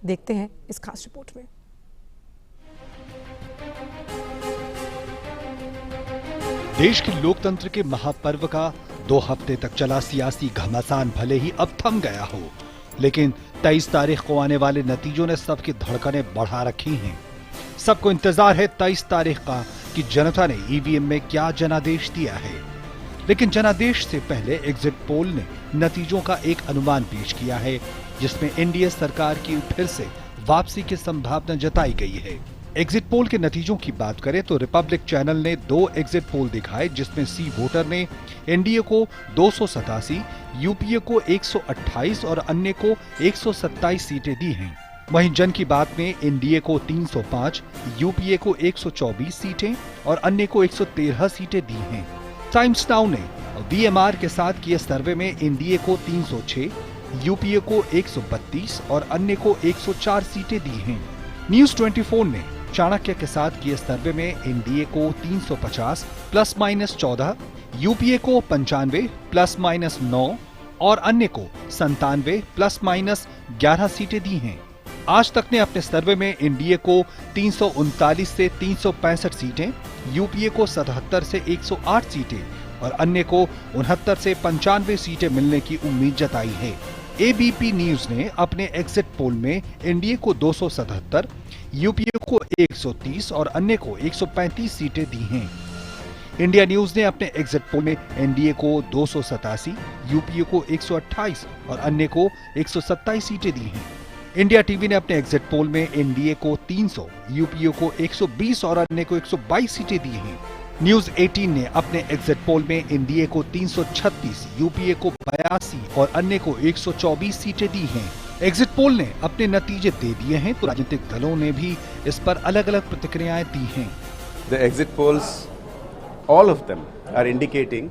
देखते हैं इस खास रिपोर्ट में। देश के लोकतंत्र के महापर्व का 2 हफ्ते तक चला सियासी घमासान भले ही अब थम गया हो, लेकिन 23 तारीख को आने वाले नतीजों ने सबकी धड़कनें बढ़ा रखी हैं। सबको इंतजार है 23 तारीख का कि जनता ने ईवीएम में क्या जनादेश दिया है। लेकिन जनादेश से पहले एग्जिट पोल ने नतीजों का एक अनुमान पेश किया है, जिसमें एनडीए सरकार की फिर से वापसी की संभावना जताई गई है। एग्जिट पोल के नतीजों की बात करें तो रिपब्लिक चैनल ने 2 एग्जिट पोल दिखाए, जिसमें सी वोटर ने एनडीए को 287, यूपीए को 128 और अन्य को 127 सीटें दी हैं। वहीं जन की बात में एनडीए को 305, यूपीए को 124 सीटें और अन्य को 113 सीटें दी हैं। टाइम्स नाउ ने वीएमआर के साथ किए सर्वे में एनडीए को 306, यूपीए को 132 और अन्य को 104 सीटें दी हैं। न्यूज 24 ने चाणक्य के साथ किए सर्वे में एनडीए को 350 ±14, यूपीए को 95 ±9 और अन्य को 97 ±11 सीटें दी हैं। आज तक ने अपने सर्वे में एनडीए को 339 से 365 सीटें, यूपीए को 77 से 108 सीटें और अन्य को 69 से 95 सीटें मिलने की उम्मीद जताई है। एबीपी न्यूज ने अपने एग्जिट पोल में एनडीए को 277, यूपीए को 130 और अन्य को 135 सीटें दी हैं। इंडिया न्यूज ने अपने एग्जिट पोल में एनडीए को 287, यूपीए को 128 और अन्य को 127 सीटें दी हैं। इंडिया टीवी ने अपने एग्जिट पोल में एनडीए को 300, यूपीए को 120 और अन्य को 122 सीटें दी हैं। न्यूज 18 ने अपने एग्जिट पोल में एनडीए को 336, यूपीए को 82 और अन्य को 124 सीटें दी हैं। एग्जिट पोल ने अपने नतीजे दे दिए हैं तो राजनीतिक दलों ने भी इस पर अलग अलग प्रतिक्रियाएं दी हैं। The exit polls, all of them are indicating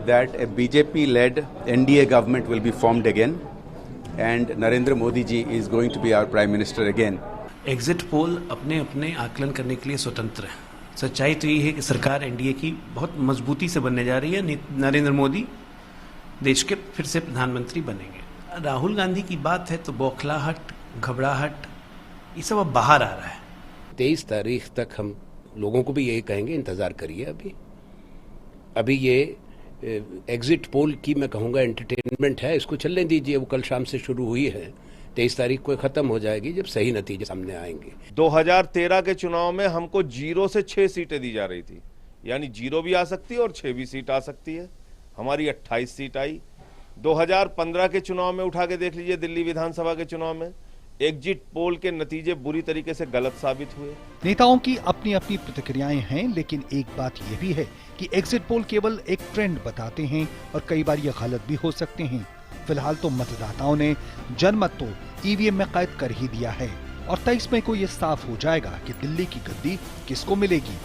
that a BJP-led NDA government will be formed again and Narendra Modi ji is going to be our Prime Minister again. Exit poll अपने अपने आकलन करने के लिए स्वतंत्र है। सच्चाई तो ये है कि सरकार एनडीए की बहुत मजबूती से बनने जा रही है। नरेंद्र मोदी देश के फिर से प्रधानमंत्री बनेंगे। राहुल गांधी की बात है तो बौखलाहट, घबराहट, ये सब अब बाहर आ रहा है। 23 तारीख तक हम लोगों को भी यही कहेंगे, इंतजार करिए। अभी ये एग्जिट पोल की मैं कहूँगा एंटरटेनमेंट है, इसको चलने दीजिए। वो कल शाम से शुरू हुई है, 23 तारीख को खत्म हो जाएगी जब सही नतीजे सामने आएंगे। 2013 के चुनाव में हमको 0 से 6 सीटें दी जा रही थी, यानी 0 भी आ सकती है और 6 भी सीट आ सकती है। हमारी 28 सीट आई। 2015 के चुनाव में उठा के देख लीजिए, दिल्ली विधानसभा के चुनाव में एग्जिट पोल के नतीजे बुरी तरीके से गलत साबित हुए। नेताओं की अपनी अपनी प्रतिक्रियाएं हैं, लेकिन एक बात यह भी है कि एग्जिट पोल केवल एक ट्रेंड बताते हैं और कई बार ये गलत भी हो सकते हैं। फिलहाल तो मतदाताओं ने जनमत तो ईवीएम में कैद कर ही दिया है और 23 मई को ये साफ हो जाएगा कि दिल्ली की गद्दी किसको मिलेगी।